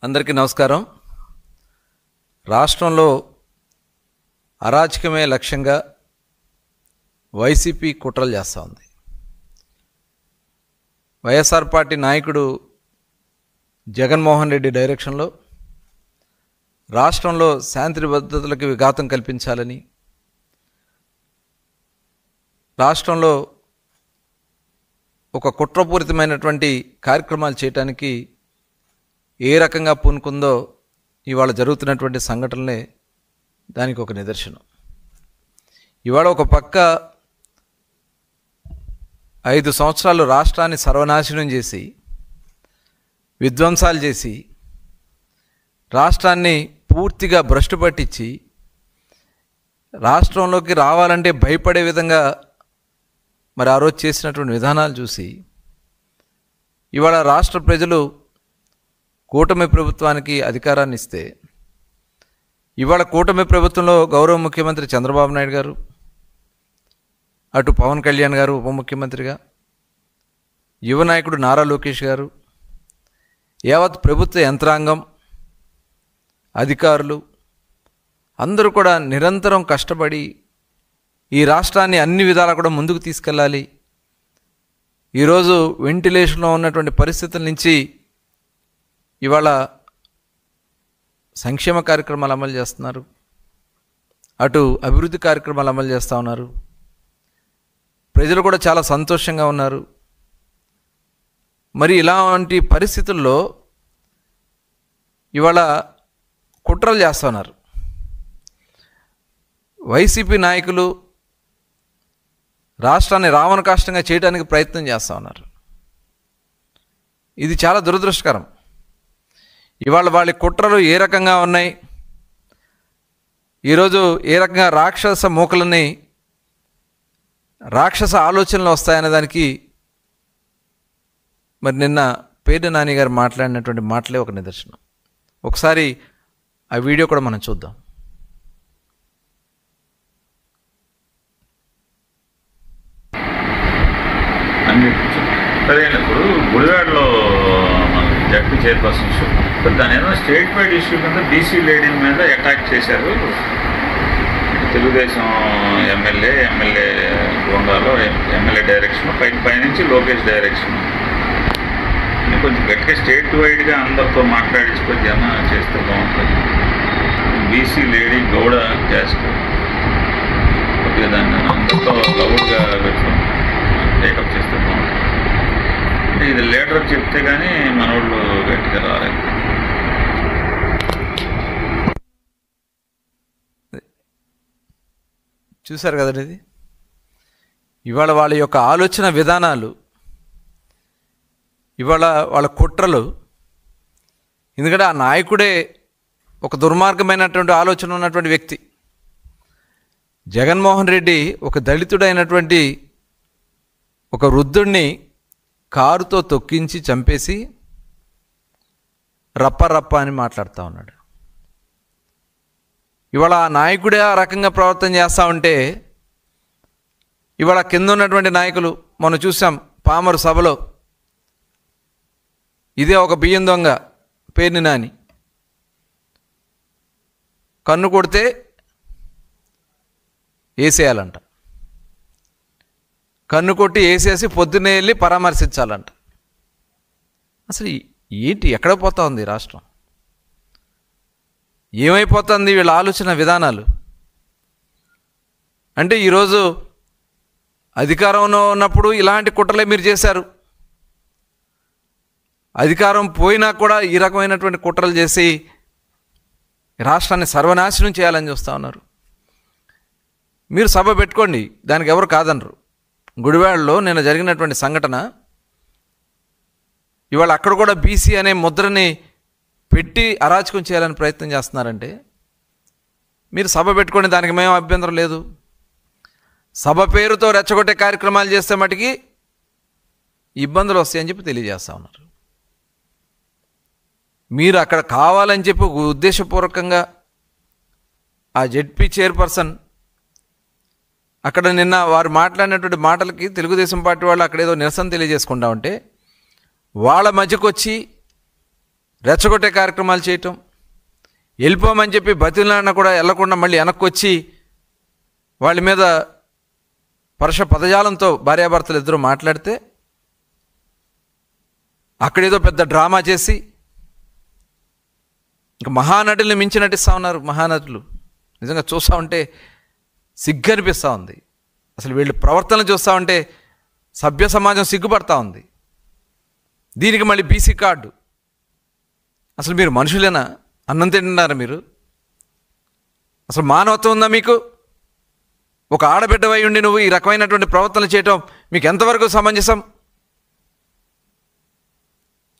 అందరికీ నమస్కారం. రాష్ట్రంలో అరాచకమే లక్ష్యంగా వైసీపీ కుట్రలు చేస్తూ ఉంది. వైఎస్ఆర్ పార్టీ నాయకుడు జగన్మోహన్ రెడ్డి డైరెక్షన్లో రాష్ట్రంలో శాంతి భద్రతలకు విఘాతం కల్పించాలని, రాష్ట్రంలో ఒక కుట్రపూరితమైనటువంటి కార్యక్రమాలు చేయటానికి ఏ రకంగా పూనుకుందో ఇవాళ జరుగుతున్నటువంటి సంఘటనలే దానికి ఒక నిదర్శనం. ఇవాళ ఒక పక్క 5 సంవత్సరాలు రాష్ట్రాన్ని సర్వనాశనం చేసి, విధ్వంసాలు చేసి, రాష్ట్రాన్ని పూర్తిగా భ్రష్టు పట్టించి, రాష్ట్రంలోకి రావాలంటే భయపడే విధంగా మరి ఆ రోజు చేసినటువంటి విధానాలు చూసి ఇవాళ రాష్ట్ర ప్రజలు కూటమి ప్రభుత్వానికి అధికారాన్ని ఇస్తే, ఇవాళ కూటమి ప్రభుత్వంలో గౌరవ ముఖ్యమంత్రి చంద్రబాబు నాయుడు గారు, అటు పవన్ కళ్యాణ్ గారు ఉప ముఖ్యమంత్రిగా, యువ నాయకుడు నారా లోకేష్ గారు, యావత్ ప్రభుత్వ యంత్రాంగం, అధికారులు అందరూ కూడా నిరంతరం కష్టపడి ఈ రాష్ట్రాన్ని అన్ని విధాలా కూడా ముందుకు తీసుకెళ్ళాలి. ఈరోజు వెంటిలేషన్లో ఉన్నటువంటి పరిస్థితుల నుంచి ఇవాళ సంక్షేమ కార్యక్రమాలు అమలు చేస్తున్నారు, అటు అభివృద్ధి కార్యక్రమాలు అమలు చేస్తూ ఉన్నారు. ప్రజలు కూడా చాలా సంతోషంగా ఉన్నారు. మరి ఇలాంటి పరిస్థితుల్లో ఇవాళ కుట్రలు చేస్తున్నారు. వైసీపీ నాయకులు రాష్ట్రాన్ని రావణ కాష్టంగా చేయడానికి ప్రయత్నం చేస్తూ ఉన్నారు. ఇది చాలా దురదృష్టకరం. ఇవాళ వాళ్ళ కుట్రలు ఏ రకంగా ఉన్నాయి, ఈరోజు ఏ రకంగా రాక్షస మూకలని, రాక్షస ఆలోచనలు వస్తాయనే దానికి మరి నిన్న పేర్ని నాని గారు మాట్లాడినటువంటి మాటలే ఒక నిదర్శనం. ఒకసారి ఆ వీడియో కూడా మనం చూద్దాం. సరే, ఇప్పుడు గుడివాడలో జడ్పీ చైర్పర్సన్ ఇష్యూ, దాని ఏదైనా స్టేట్ వైడ్ ఇష్యూ కింద బీసీ లేడీల మీద అటాక్ చేశారు. తెలుగుదేశం ఎమ్మెల్యే గోండాలో ఎమ్మెల్యే డైరెక్షన్, పైనుంచి లోకేష్ డైరెక్షన్. కొంచెం గట్టిగా స్టేట్ వైడ్గా అందరితో మాట్లాడించుకొని జమ చేస్తే బాగుంటుంది. బీసీ లేడీ గౌడ క్యాస్ట్ కొద్దిగా దాన్ని అందరితో లౌడ్గా పెట్టుకొని టేకప్ చేస్తే బాగుంటుంది. ఇది లీడర్ చెప్తే కానీ మనోళ్ళు గట్టిగా రాలేదు. చూశారు కదండి, ఇది ఇవాళ వాళ్ళ యొక్క ఆలోచన విధానాలు, ఇవాళ వాళ్ళ కుట్రలు. ఎందుకంటే ఆ నాయకుడే ఒక దుర్మార్గమైనటువంటి ఆలోచన ఉన్నటువంటి వ్యక్తి. జగన్మోహన్ రెడ్డి ఒక దళితుడైనటువంటి ఒక వృద్ధుడిని కారుతో తొక్కించి చంపేసి రప్ప అని మాట్లాడుతూ ఉన్నాడు. ఇవాళ ఆ నాయకుడే ఆ రకంగా ప్రవర్తన చేస్తూ ఉంటే, ఇవాళ కింద ఉన్నటువంటి నాయకులు మనం చూసాం పామరు సభలో, ఇదే ఒక బియ్యం దొంగ పేర్ని నాని కన్ను కొడితే వేసేయాలంట, కన్ను కొట్టి వేసేసి పొద్దున్నే వెళ్ళి పరామర్శించాలంట. అసలు ఏంటి, ఎక్కడ పోతా ఉంది రాష్ట్రం? ఏమైపోతుంది వీళ్ళ ఆలోచన విధానాలు? అంటే ఈరోజు అధికారంలో ఉన్నప్పుడు ఇలాంటి కుట్రలే మీరు చేశారు, అధికారం పోయినా కూడా ఈ రకమైనటువంటి కుట్రలు చేసి రాష్ట్రాన్ని సర్వనాశనం చేయాలని చూస్తూ ఉన్నారు. మీరు సభ పెట్టుకోండి, దానికి ఎవరు కాదనరు. గుడివాడలో నిన్న జరిగినటువంటి సంఘటన, ఇవాళ అక్కడ కూడా బీసీ అనే ముద్రని పెట్టి అరాచకం చేయాలని ప్రయత్నం చేస్తున్నారంటే మీరు సభ పెట్టుకోండి, దానికి మేము అభ్యంతరం లేదు. సభ పేరుతో రెచ్చగొట్టే కార్యక్రమాలు చేస్తే మటుకి ఇబ్బందులు వస్తాయని చెప్పి తెలియజేస్తూ ఉన్నారు. మీరు అక్కడ కావాలని చెప్పి ఉద్దేశపూర్వకంగా ఆ జెడ్పీ చైర్పర్సన్ అక్కడ నిన్న వారు మాట్లాడినటువంటి మాటలకి తెలుగుదేశం పార్టీ వాళ్ళు అక్కడ ఏదో నిరసన తెలియజేసుకుంటా ఉంటే వాళ్ళ మధ్యకు వచ్చి రెచ్చగొట్టే కార్యక్రమాలు చేయటం, వెళ్ళిపోమని చెప్పి బతిలాడినా కూడా వెళ్ళకుండా మళ్ళీ వెనక్కి వచ్చి వాళ్ళ మీద పరుష పదజాలంతో భార్యాభర్తలు ఇద్దరు మాట్లాడితే అక్కడేదో పెద్ద డ్రామా చేసి ఇంకా మహానటుల్ని మించి నటిస్తూ ఉన్నారు. మహానటులు నిజంగా చూస్తూ ఉంటే సిగ్గు అనిపిస్తూ ఉంది. అసలు వీళ్ళు ప్రవర్తన చూస్తూ ఉంటే సభ్య సమాజం సిగ్గుపడతా ఉంది. దీనికి మళ్ళీ బీసీ కార్డు. అసలు మీరు మనుషులేనా? అన్నం తింటున్నారా మీరు? అసలు మానవత్వం ఉందా మీకు? ఒక ఆడబిడ్డవై ఉండి నువ్వు ఈ రకమైనటువంటి ప్రవర్తనలు చేయటం మీకు ఎంతవరకు సమంజసం?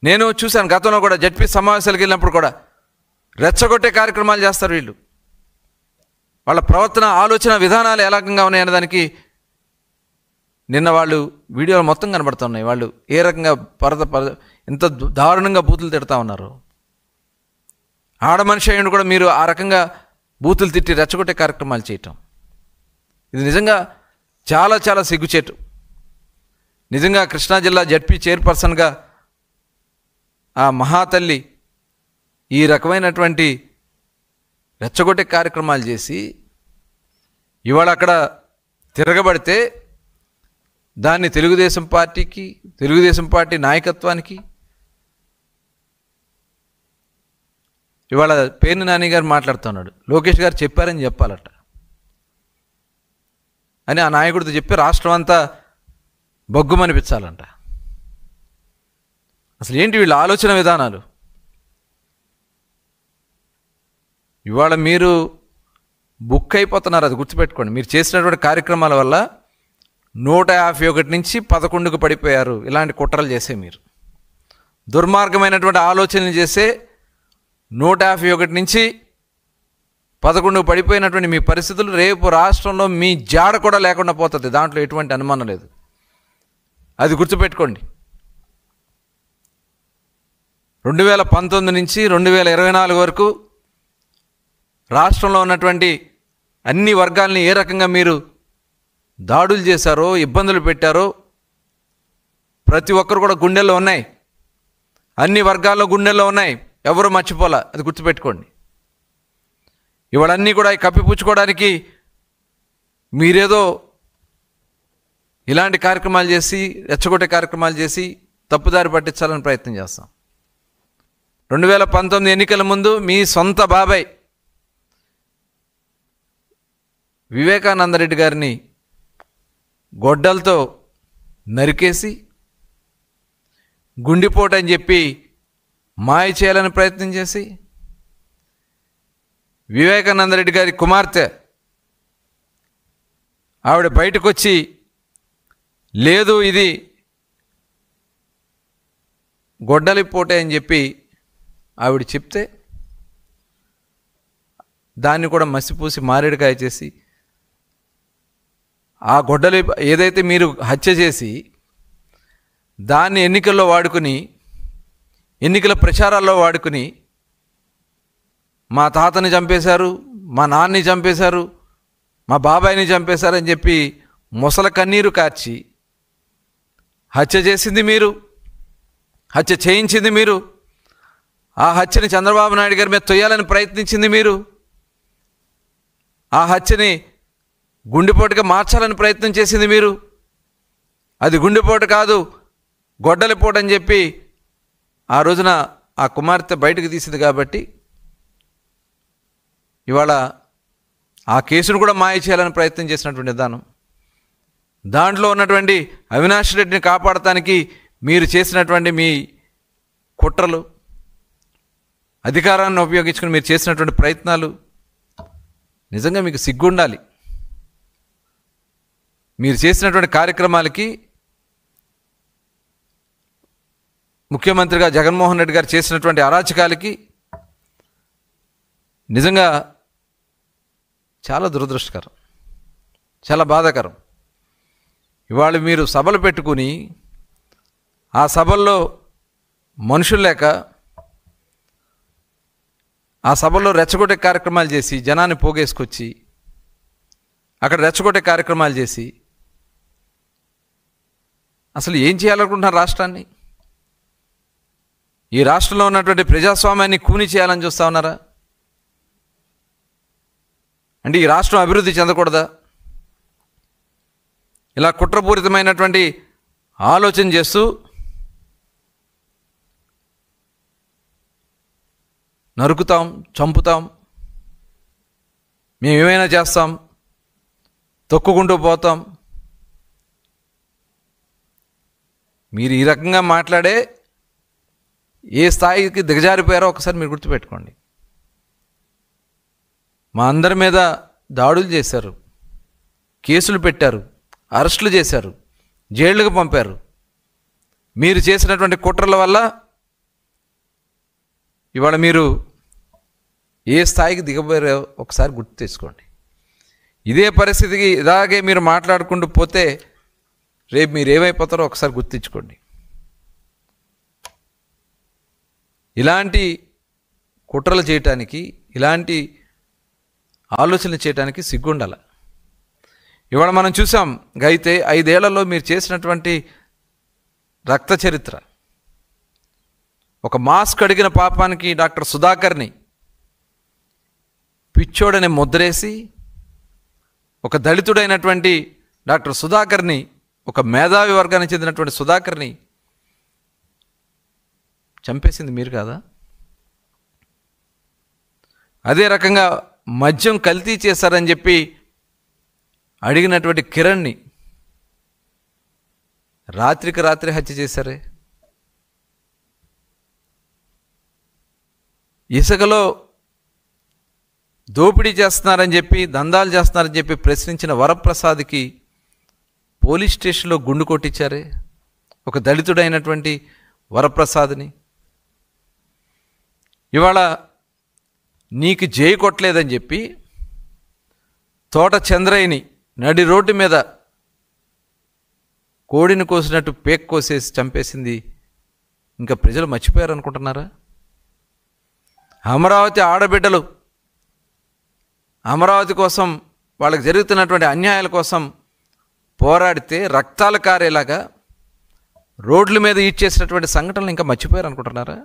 నేను చూశాను గతంలో కూడా జడ్పీ సమావేశాలకు వెళ్ళినప్పుడు కూడా రెచ్చగొట్టే కార్యక్రమాలు చేస్తారు వీళ్ళు. వాళ్ళ ప్రవర్తన, ఆలోచన విధానాలు ఏ రకంగా ఉన్నాయనే దానికి నిన్న వాళ్ళు వీడియోలు మొత్తం కనబడుతున్నాయి. వాళ్ళు ఏ రకంగా ఎంత దారుణంగా బూతులు తిడతా ఉన్నారు. ఆడ మనిషి అయ్యండి కూడా మీరు ఆ రకంగా బూతులు తిట్టి రెచ్చగొట్టే కార్యక్రమాలు చేయటం ఇది నిజంగా చాలా చాలా సిగ్గుచేటు. నిజంగా కృష్ణా జిల్లా జడ్పీ చైర్పర్సన్గా ఆ మహాతల్లి ఈ రకమైనటువంటి రెచ్చగొట్టే కార్యక్రమాలు చేసి ఇవాళ అక్కడ తిరగబడితే దాన్ని తెలుగుదేశం పార్టీకి, తెలుగుదేశం పార్టీ నాయకత్వానికి ఇవాళ పేర్ని నాని గారు మాట్లాడుతున్నాడు. లోకేష్ గారు చెప్పారని చెప్పాలట అని ఆ నాయకుడితో చెప్పి రాష్ట్రం అంతా బొగ్గుమనిపించాలంట. అసలు ఏంటి వీళ్ళ ఆలోచన విధానాలు? ఇవాళ మీరు బుక్ అయిపోతున్నారు, అది గుర్తుపెట్టుకోండి. మీరు చేసినటువంటి కార్యక్రమాల వల్ల 151 నుంచి 11కు పడిపోయారు. ఇలాంటి కుట్రలు చేసే మీరు దుర్మార్గమైనటువంటి ఆలోచనలు చేసే 151 నుంచి 11కు పడిపోయినటువంటి మీ పరిస్థితులు రేపు రాష్ట్రంలో మీ జాడ కూడా లేకుండా పోతుంది. దాంట్లో ఎటువంటి అనుమానం లేదు. అది గుర్తుపెట్టుకోండి. 2019 నుంచి 2024 వరకు రాష్ట్రంలో ఉన్నటువంటి అన్ని వర్గాల్ని ఏ రకంగా మీరు దాడులు చేశారో, ఇబ్బందులు పెట్టారో ప్రతి ఒక్కరు కూడా గుండెల్లో ఉన్నాయి. అన్ని వర్గాల్లో గుండెల్లో ఉన్నాయి. ఎవరు మర్చిపోలా. అది గుర్తుపెట్టుకోండి. ఇవాళన్నీ కూడా కప్పిపుచ్చుకోవడానికి మీరేదో ఇలాంటి కార్యక్రమాలు చేసి, రెచ్చగొట్టే కార్యక్రమాలు చేసి తప్పుదారి పట్టించాలని ప్రయత్నం చేస్తాం. 2019 ఎన్నికల ముందు మీ సొంత బాబాయ్ వివేకానందరెడ్డి గారిని గొడ్డలతో నరికేసి గుండెపోటు అని చెప్పి మాయ చేయాలని ప్రయత్నం చేసి వివేకానందరెడ్డి గారి కుమార్తె ఆవిడ బయటకు వచ్చి లేదు ఇది గొడ్డలిపోటే అని చెప్పి ఆవిడ చెప్తే దాన్ని కూడా మసిపూసి మారేడుకాయ చేసి ఆ గొడ్డలి ఏదైతే మీరు హత్య చేసి దాన్ని ఎన్నికల్లో వాడుకుని, ఎన్నికల ప్రచారాల్లో వాడుకుని మా తాతని చంపేశారు, మా నాన్నని చంపేశారు, మా బాబాయిని చంపేశారని చెప్పి ముసల కన్నీరు కార్చి హత్య చేసింది మీరు, హత్య చేయించింది మీరు, ఆ హత్యని చంద్రబాబు నాయుడు గారి మీద తొయ్యాలని ప్రయత్నించింది మీరు, ఆ హత్యని గుండెపోటుగా మార్చాలని ప్రయత్నం చేసింది మీరు. అది గుండెపోటు కాదు, గొడ్డలిపోటు అని చెప్పి ఆ రోజున ఆ కుమార్తె బయటకు తీసింది. కాబట్టి ఇవాళ ఆ కేసును కూడా మాయ చేయాలని ప్రయత్నం చేసినటువంటి విధానం, దాంట్లో ఉన్నటువంటి అవినాష్ రెడ్డిని కాపాడటానికి మీరు చేసినటువంటి మీ కుట్రలు, అధికారాన్ని ఉపయోగించుకుని మీరు చేసినటువంటి ప్రయత్నాలు నిజంగా మీకు సిగ్గుండాలి. మీరు చేసినటువంటి కార్యక్రమాలకి ముఖ్యమంత్రిగా జగన్మోహన్ రెడ్డి గారు చేసినటువంటి అరాచకాలకి నిజంగా చాలా దురదృష్టకరం, చాలా బాధాకరం. ఇవాళ మీరు సభలు పెట్టుకుని ఆ సభల్లో మనుషులు లేక ఆ సభల్లో రెచ్చగొట్టే కార్యక్రమాలు చేసి జనాన్ని పోగేసుకొచ్చి అక్కడ రెచ్చగొట్టే కార్యక్రమాలు చేసి అసలు ఏం చేయాలనుకుంటున్నారు? రాష్ట్రాన్ని ఈ రాష్ట్రంలో ఉన్నటువంటి ప్రజాస్వామ్యాన్ని కూని చేయాలని చూస్తూ ఉన్నారా? అంటే ఈ రాష్ట్రం అభివృద్ధి చెందకూడదా? ఇలా కుట్రపూరితమైనటువంటి ఆలోచన చేస్తూ నరుకుతాం, చంపుతాం, మేమేమైనా చేస్తాం, తొక్కుకుంటూ పోతాం. మీరు ఈ రకంగా మాట్లాడే ఏ స్థాయికి దిగజారిపోయారో ఒకసారి మీరు గుర్తుపెట్టుకోండి. మా అందరి మీద దాడులు చేశారు, కేసులు పెట్టారు, అరెస్టులు చేశారు, జైళ్ళకు పంపారు. మీరు చేసినటువంటి కుట్రల వల్ల ఇవాళ మీరు ఏ స్థాయికి దిగబోయారో ఒకసారి గుర్తు తెచ్చుకోండి. ఇదే పరిస్థితికి ఇలాగే మీరు మాట్లాడుకుంటూ పోతే రేపు మీరు ఏమైపోతారో ఒకసారి గుర్తించుకోండి. ఇలాంటి కుట్రలు చేయటానికి, ఇలాంటి ఆలోచనలు చేయటానికి సిగ్గుండాల. ఇవాళ మనం చూసాం, అయితే 5 ఏళ్లలో మీరు చేసినటువంటి రక్త చరిత్ర. ఒక మాస్క్ అడిగిన పాపానికి డాక్టర్ సుధాకర్ని పిచ్చోడనే ముద్రేసి, ఒక దళితుడైనటువంటి డాక్టర్ సుధాకర్ని, ఒక మేధావి వర్గానికి చెందినటువంటి సుధాకర్ని చంపేసింది మీరు కాదా? అదే రకంగా మద్యం కల్తీ చేశారని చెప్పి అడిగినటువంటి కిరణ్ని రాత్రికి రాత్రి హత్య చేశారే. ఇసుకలో దోపిడీ చేస్తున్నారని చెప్పి, దందాలు చేస్తున్నారని చెప్పి ప్రశ్నించిన వరప్రసాద్కి పోలీస్ స్టేషన్లో గుండు కొట్టించారే, ఒక దళితుడైనటువంటి వరప్రసాద్ని. ఇవాళ నీకు జై కొట్టలేదని చెప్పి తోట చంద్రయ్యని నడి రోడ్డు మీద కోడిని కోసినట్టు పేక్ కోసేసి చంపేసింది ఇంకా ప్రజలు మర్చిపోయారు అనుకుంటున్నారా? అమరావతి ఆడబిడ్డలు అమరావతి కోసం, వాళ్ళకి జరుగుతున్నటువంటి అన్యాయాల కోసం పోరాడితే రక్తాలు కారేలాగా రోడ్ల మీద ఈడ్చేసినటువంటి సంఘటనలు ఇంకా మర్చిపోయారు అనుకుంటున్నారా?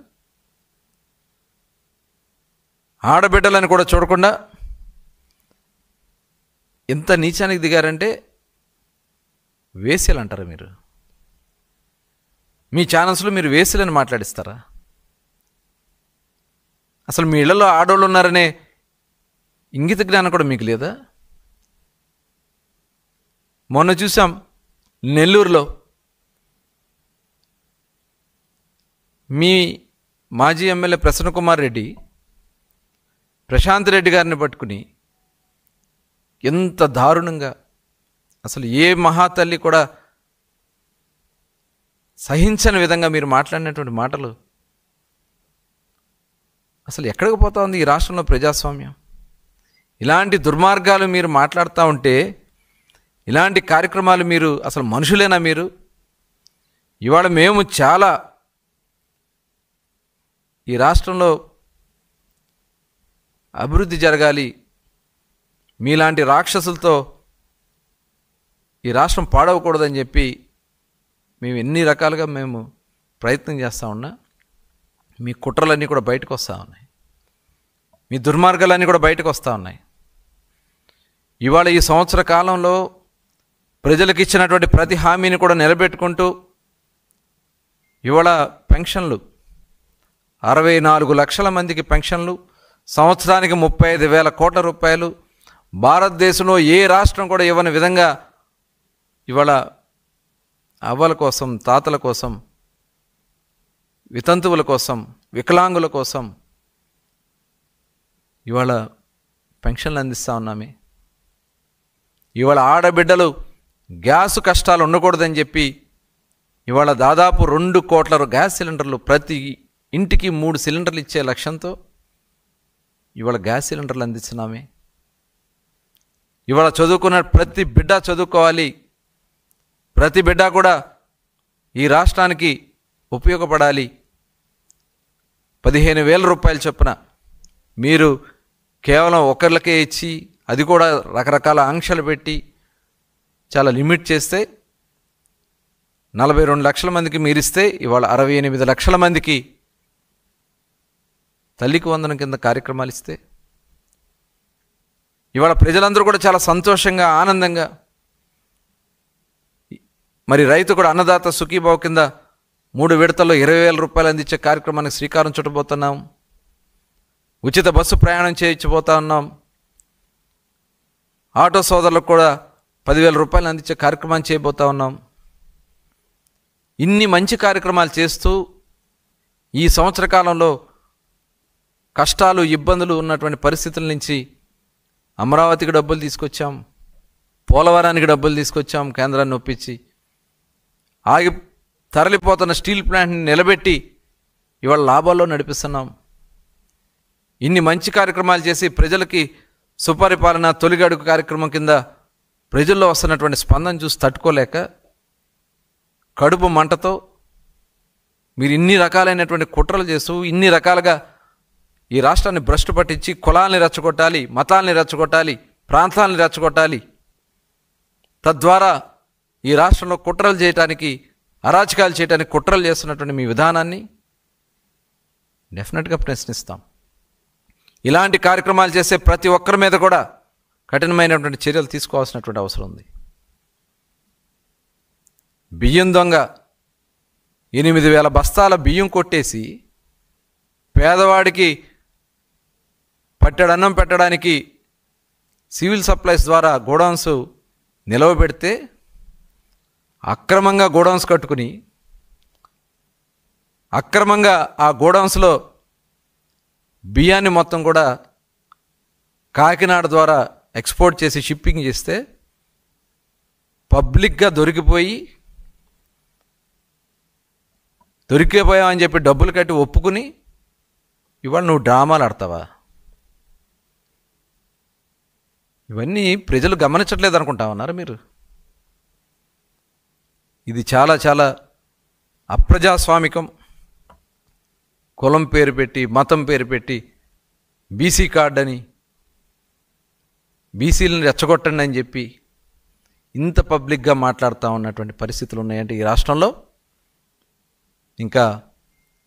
ఆడబిడ్డలను కూడా చూడకుండా ఎంత నీచానికి దిగారంటే వేశ్యలు అంటారా మీరు? మీ ఛానల్స్లో మీరు వేశ్యలని మాట్లాడిస్తారా? అసలు మీ ఇళ్లలో ఆడవాళ్ళు ఉన్నారనే ఇంగిత జ్ఞానం కూడా మీకు లేదా? మొన్న చూసాం నెల్లూరులో మీ మాజీ ఎమ్మెల్యే ప్రసన్న కుమార్ రెడ్డి ప్రశాంత్ రెడ్డి గారిని పట్టుకుని ఎంత దారుణంగా, అసలు ఏ మహాతల్లి కూడా సహించని విధంగా మీరు మాట్లాడినటువంటి మాటలు. అసలు ఎక్కడికి పోతా ఉంది ఈ రాష్ట్రంలో ప్రజాస్వామ్యం? ఇలాంటి దుర్మార్గాలు మీరు మాట్లాడుతూ ఉంటే, ఇలాంటి కార్యక్రమాలు మీరు అసలు మనుషులేనా మీరు? ఇవాళ మేము చాలా ఈ రాష్ట్రంలో అభివృద్ధి జరగాలి, మీలాంటి రాక్షసులతో ఈ రాష్ట్రం పాడవకూడదని చెప్పి మేము ఎన్ని రకాలుగా మేము ప్రయత్నం చేస్తూ ఉన్నా మీ కుట్రలన్నీ కూడా బయటకు వస్తూ ఉన్నాయి, మీ దుర్మార్గాలన్నీ కూడా బయటకు వస్తూ ఉన్నాయి. ఇవాళ ఈ సంవత్సర కాలంలో ప్రజలకు ఇచ్చినటువంటి ప్రతి హామీని కూడా నిలబెట్టుకుంటూ ఇవాళ పెన్షన్లు 64 లక్షల మందికి పెన్షన్లు, సంవత్సరానికి 35,000 కోట్ల రూపాయలు, భారతదేశంలో ఏ రాష్ట్రం కూడా ఇవ్వని విధంగా ఇవాళ అవ్వల కోసం, తాతల కోసం, వితంతువుల కోసం, వికలాంగుల కోసం ఇవాళ పెన్షన్లు అందిస్తూ ఉన్నామే. ఇవాళ ఆడబిడ్డలు గ్యాస్ కష్టాలు ఉండకూడదని చెప్పి ఇవాళ దాదాపు 2 కోట్ల గ్యాస్ సిలిండర్లు, ప్రతి ఇంటికి 3 సిలిండర్లు ఇచ్చే లక్ష్యంతో ఇవాళ గ్యాస్ సిలిండర్లు అందిస్తున్నామే. ఇవాళ చదువుకున్న ప్రతి బిడ్డ చదువుకోవాలి, ప్రతి బిడ్డ కూడా ఈ రాష్ట్రానికి ఉపయోగపడాలి. 15,000 రూపాయలు చొప్పున మీరు కేవలం ఒకరికే ఇచ్చి, అది కూడా రకరకాల ఆంక్షలు పెట్టి చాలా లిమిట్ చేస్తే 42 లక్షల మందికి మీరిస్తే ఇవాళ 68 లక్షల మందికి తల్లికి వందనం కింద కార్యక్రమాలు ఇస్తే ఇవాళ ప్రజలందరూ కూడా చాలా సంతోషంగా ఆనందంగా మరి రైతు కూడా అన్నదాత సుఖీభావ కింద 3 విడతల్లో 20,000 రూపాయలు అందించే కార్యక్రమానికి శ్రీకారం చుట్టబోతున్నాం. ఉచిత బస్సు ప్రయాణం చేయించబోతా ఉన్నాం. ఆటో సోదరులకు కూడా 10,000 రూపాయలు అందించే కార్యక్రమాన్ని చేయబోతా ఉన్నాం. ఇన్ని మంచి కార్యక్రమాలు చేస్తూ ఈ సంవత్సర కాలంలో కష్టాలు ఇబ్బందులు ఉన్నటువంటి పరిస్థితుల నుంచి అమరావతికి డబ్బులు తీసుకొచ్చాం, పోలవరానికి డబ్బులు తీసుకొచ్చాం, కేంద్రాన్ని ఒప్పించి ఆగి తరలిపోతున్న స్టీల్ ప్లాంట్ని నిలబెట్టి ఇవాళ లాభాల్లో నడిపిస్తున్నాం. ఇన్ని మంచి కార్యక్రమాలు చేసి ప్రజలకి సుపరిపాలన తొలిగడుగు కార్యక్రమం కింద ప్రజల్లో వస్తున్నటువంటి స్పందన చూసి తట్టుకోలేక కడుపు మంటతో మీరు ఇన్ని రకాలైనటువంటి కుట్రలు చేస్తూ ఇన్ని రకాలుగా ఈ రాష్ట్రాన్ని భ్రష్టు పట్టించి కులాల్ని రెచ్చగొట్టాలి, మతాల్ని రెచ్చగొట్టాలి, ప్రాంతాలని రెచ్చగొట్టాలి, తద్వారా ఈ రాష్ట్రంలో కుట్రలు చేయడానికి అరాచకాలు చేయడానికి కుట్రలు చేస్తున్నటువంటి మీ విధానాన్ని డెఫినెట్గా ప్రశ్నిస్తాం. ఇలాంటి కార్యక్రమాలు చేసే ప్రతి ఒక్కరి మీద కూడా కఠినమైనటువంటి చర్యలు తీసుకోవాల్సినటువంటి అవసరం ఉంది. బియ్యం దొంగ 8,000 బస్తాల బియ్యం కొట్టేసి పేదవాడికి పట్టెడన్నం పెట్టడానికి సివిల్ సప్లైస్ ద్వారా గోడౌన్స్ నిలవబెడితే అక్రమంగా గోడౌన్స్ కట్టుకుని అక్రమంగా ఆ గోడౌన్స్లో బియ్యాన్ని మొత్తం కూడా కాకినాడ ద్వారా ఎక్స్పోర్ట్ చేసి షిప్పింగ్ చేస్తే పబ్లిక్గా దొరికిపోయామని చెప్పి డబ్బులు కట్టి ఒప్పుకుని ఇవాళ నువ్వు డ్రామాలు ఆడతావా? ఇవన్నీ ప్రజలు గమనించట్లేదు అనుకుంటా ఉన్నారు మీరు. ఇది చాలా చాలా అప్రజాస్వామికం. కులం పేరు పెట్టి మతం పేరు పెట్టి బీసీ కార్డు అని బీసీలను రెచ్చగొట్టండి అని చెప్పి ఇంత పబ్లిక్గా మాట్లాడుతూ ఉన్నటువంటి పరిస్థితులు ఉన్నాయంటే ఈ రాష్ట్రంలో ఇంకా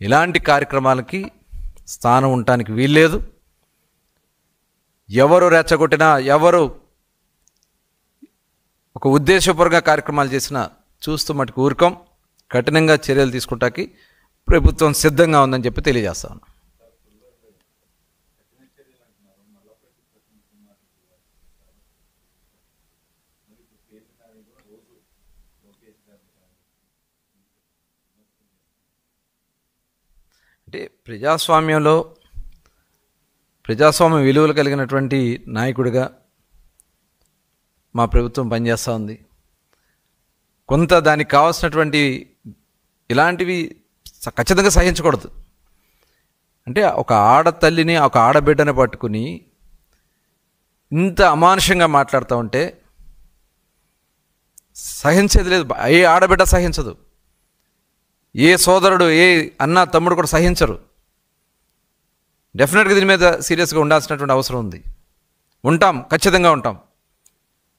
ఇలాంటి కార్యక్రమాలకి స్థానం ఉండటానికి వీల్లేదు. ఎవరు రెచ్చగొట్టినా ఎవరు ఒక ఉద్దేశపూర్వక కార్యక్రమాలు చేసినా చూస్తూ మటుకు ఊరుకోం. కఠినంగా చర్యలు తీసుకుంటానికి ప్రభుత్వం సిద్ధంగా ఉందని చెప్పి తెలియజేస్తాను. అంటే ప్రజాస్వామ్య విలువలు కలిగినటువంటి నాయకుడిగా మా ప్రభుత్వం పనిచేస్తూ ఉంది. కొంత దానికి కావాల్సినటువంటి ఇలాంటివి ఖచ్చితంగా సహించకూడదు. అంటే ఒక ఆడతల్లిని ఒక ఆడబిడ్డని పట్టుకుని ఇంత అమానుషంగా మాట్లాడుతూ ఉంటే సహించేది లేదు. ఏ ఆడబిడ్డ సహించదు, ఏ సోదరుడు ఏ అన్న తమ్ముడు కూడా సహించరు. డెఫినెట్గా దీని మీద సీరియస్గా ఉండాల్సినటువంటి అవసరం ఉంది. ఉంటాం, ఖచ్చితంగా ఉంటాం.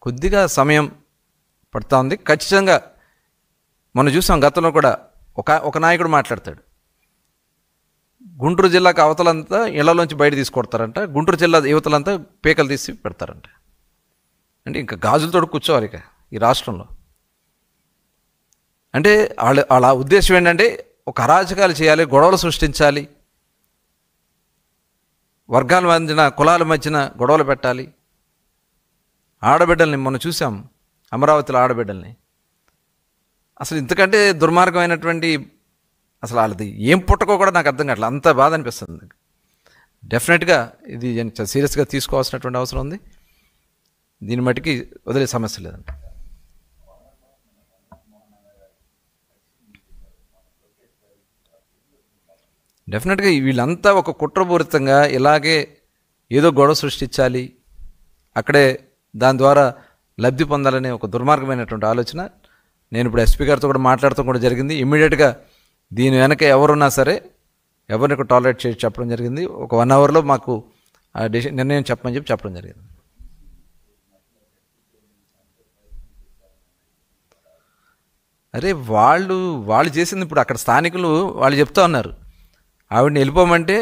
కొద్దిగా సమయం పడుతూ ఉంది. ఖచ్చితంగా మనం చూసాం గతంలో కూడా ఒక నాయకుడు మాట్లాడతాడు, గుంటూరు జిల్లాకు అవతలంతా ఇళ్లలోంచి బయట తీసుకొడతారంట, గుంటూరు జిల్లా యువతలంతా పీకలు తీసి పెడతారంట. అంటే ఇంకా గాజులతో కూర్చోవాలి ఇక ఈ రాష్ట్రంలో. అంటే వాళ్ళ ఉద్దేశం ఏంటంటే ఒక అరాచకాలు చేయాలి, గొడవలు సృష్టించాలి, వర్గాల మధ్యన కులాల మధ్యన గొడవలు పెట్టాలి. ఆడబిడ్డల్ని మనం చూసాం, అమరావతిలో ఆడబిడ్డల్ని. అసలు ఇంతకంటే దుర్మార్గమైనటువంటి అసలు వాళ్ళది ఏం పుట్టకో కూడా నాకు అర్థం కావట్లేదు. అంత బాధ అనిపిస్తుంది. డెఫినెట్గా ఇది సీరియస్గా తీసుకోవాల్సినటువంటి అవసరం ఉంది. దీని మట్టికి వదిలే సమస్య లేదండి. డెఫినెట్గా వీళ్ళంతా ఒక కుట్రపూరితంగా ఇలాగే ఏదో గొడవ సృష్టించాలి, అక్కడే దాని ద్వారా లబ్ధి పొందాలనే ఒక దుర్మార్గమైనటువంటి ఆలోచన. నేను ఇప్పుడు ఎస్పీ గారితో కూడా మాట్లాడుతూ కూడా జరిగింది. ఇమ్మీడియట్గా దీని వెనక ఎవరున్నా సరే ఎవరిని టాలరేట్ చేసి చెప్పడం జరిగింది. ఒక 1 అవర్లో మాకు ఆ నిర్ణయం చెప్పమని చెప్పడం జరిగింది. అరే వాళ్ళు చేసింది ఇప్పుడు అక్కడ స్థానికులు వాళ్ళు చెప్తా ఉన్నారు, ఆవిడని వెళ్ళిపోమంటే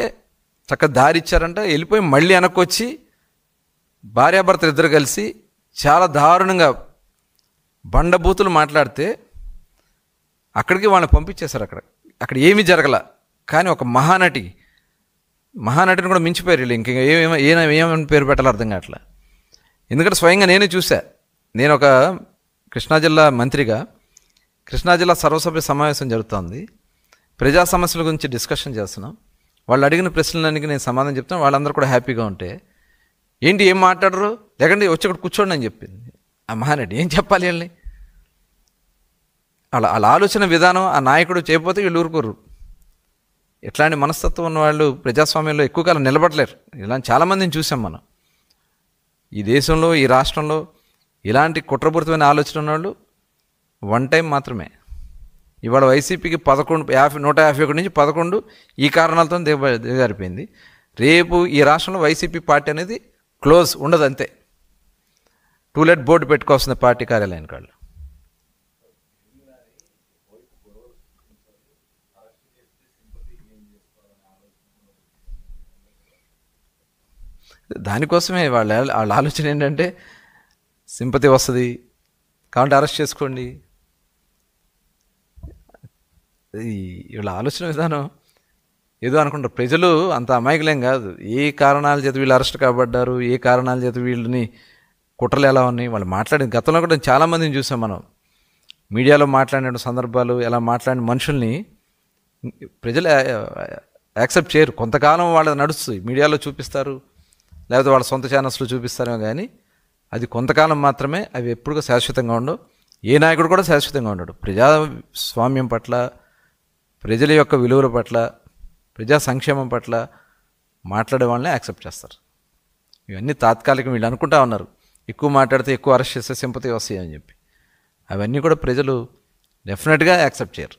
చక్కగా దారి ఇచ్చారంట. వెళ్ళిపోయి మళ్ళీ వెనక్కి వచ్చి భార్యాభర్తలు ఇద్దరు కలిసి చాలా దారుణంగా బండబూతులు మాట్లాడితే అక్కడికి వాళ్ళని పంపించేశారు. అక్కడ ఏమీ జరగల. కానీ ఒక మహానటిని కూడా మించిపోయారు వీళ్ళు. ఏమేమని పేరు పెట్టాలో అర్థం కావట్లా. ఎందుకంటే స్వయంగా నేనే చూసా. నేను ఒక కృష్ణా జిల్లా మంత్రిగా కృష్ణా జిల్లా సర్వసభ్య సమావేశం జరుగుతోంది. ప్రజా సమస్యల గురించి డిస్కషన్ చేస్తున్నాం. వాళ్ళు అడిగిన ప్రశ్నలన్నిటికీ నేను సమాధానం చెప్తాను. వాళ్ళందరూ కూడా హ్యాపీగా ఉంటే, ఏంటి ఏం మాట్లాడరు, లేకండి వచ్చి ఇక్కడ కూర్చోండి అని చెప్పింది ఆ మహానటి. ఏం చెప్పాలి వీళ్ళని? వాళ్ళ ఆలోచన విధానం ఆ నాయకుడు చేయకపోతే వీళ్ళు ఊరుకోరు. ఇట్లాంటి మనస్తత్వం ఉన్న వాళ్ళు ప్రజాస్వామ్యంలో ఎక్కువ కాలం నిలబడలేరు. ఇలాంటి చాలామందిని చూసాం మనం ఈ దేశంలో, ఈ రాష్ట్రంలో. ఇలాంటి కుట్రపూరితమైన ఆలోచన ఉన్నవాళ్ళు వన్ టైం మాత్రమే. ఇవాళ వైసీపీకి 151 నుంచి 11 ఈ కారణాలతో దిగజారిపోయింది. రేపు ఈ రాష్ట్రంలో వైసీపీ పార్టీ అనేది క్లోజ్ ఉండదు, అంతే. టూలెట్ బోర్డు పెట్టుకోవాల్సిన పార్టీ కార్యాలయానికి వాళ్ళు. దానికోసమే వాళ్ళ ఆలోచన ఏంటంటే సింపతి వస్తుంది కాబట్టి అరెస్ట్ చేసుకోండి. వీళ్ళ ఆలోచన విధానం ఏదో అనుకుంటారు. ప్రజలు అంత అమాయకులేం కాదు. ఏ కారణాల చేత వీళ్ళు అరెస్ట్ కాబడ్డారు, ఏ కారణాల చేత వీళ్ళని కుట్రలు ఎలా ఉన్నాయి వాళ్ళు మాట్లాడిన గతంలో కూడా చాలామందిని చూసాం మనం. మీడియాలో మాట్లాడిన సందర్భాలు, ఎలా మాట్లాడిన మనుషుల్ని ప్రజలు యాక్సెప్ట్ చేయరు. కొంతకాలం వాళ్ళది నడుస్తుంది, మీడియాలో చూపిస్తారు, లేకపోతే వాళ్ళ సొంత ఛానల్స్లో చూపిస్తారేమో. కానీ అది కొంతకాలం మాత్రమే. అవి ఎప్పుడు శాశ్వతంగా ఉండవు. ఏ నాయకుడు కూడా శాశ్వతంగా ఉండడు. ప్రజాస్వామ్యం పట్ల, ప్రజల యొక్క విలువల పట్ల, ప్రజా సంక్షేమం పట్ల మాట్లాడే వాళ్ళని యాక్సెప్ట్ చేస్తారు. ఇవన్నీ తాత్కాలికం. వీళ్ళు అనుకుంటా ఉన్నారు ఎక్కువ మాట్లాడితే ఎక్కువ అరెస్ట్ చేస్తే సింపతి వస్తాయి అని చెప్పి. అవన్నీ కూడా ప్రజలు డెఫినెట్గా యాక్సెప్ట్ చేయరు.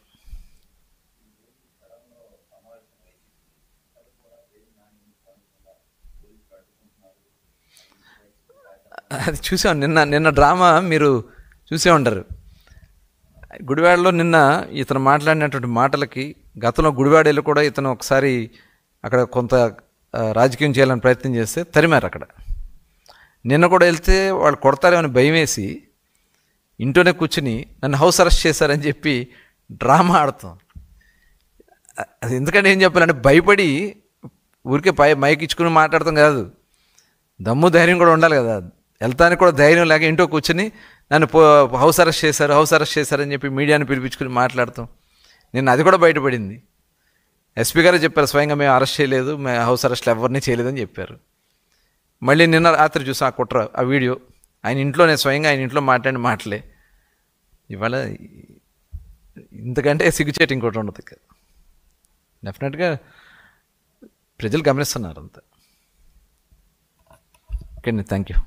అది చూసాం నిన్న డ్రామా మీరు చూసే ఉంటారు. గుడివాడలో నిన్న ఇతను మాట్లాడినటువంటి మాటలకి, గతంలో గుడివాడలో కూడా ఇతను ఒకసారి అక్కడ కొంత రాజకీయం చేయాలని ప్రయత్నం చేస్తే తరిమారు అక్కడ. నిన్న కూడా వెళ్తే వాళ్ళు కొడతారేమని భయం వేసి ఇంట్లోనే కూర్చుని నన్ను హౌస్ అరెస్ట్ చేశారని చెప్పి డ్రామా ఆడుతాం. అది ఎందుకంటే ఏం చెప్పాలంటే భయపడి ఊరికే మైక్ ఇచ్చుకుని మాట్లాడతాం కాదు, దమ్ము ధైర్యం కూడా ఉండాలి కదా. వెళ్తానికి కూడా ధైర్యం లేక ఇంట్లో కూర్చొని నన్ను హౌస్ అరెస్ట్ చేశారని చెప్పి మీడియాని పిలిపించుకుని మాట్లాడతాం. నిన్న అది కూడా బయటపడింది. ఎస్పీ గారే చెప్పారు స్వయంగా, మేము అరెస్ట్ చేయలేదు, మేము హౌస్ అరెస్ట్లు ఎవరిని చేయలేదని చెప్పారు. మళ్ళీ నిన్న రాత్రి చూసాం ఆ కుట్ర, ఆ వీడియో. ఆయన ఇంట్లోనే స్వయంగా ఆయన ఇంట్లో మాట్లాడిన మాటలే. ఇవాళ ఇంతకంటే సిగ్గుచేటు ఇంకోటి ఉండదు. డెఫినెట్గా ప్రజలు గమనిస్తున్నారు అంతా. ఓకే అండి, థ్యాంక్ యూ.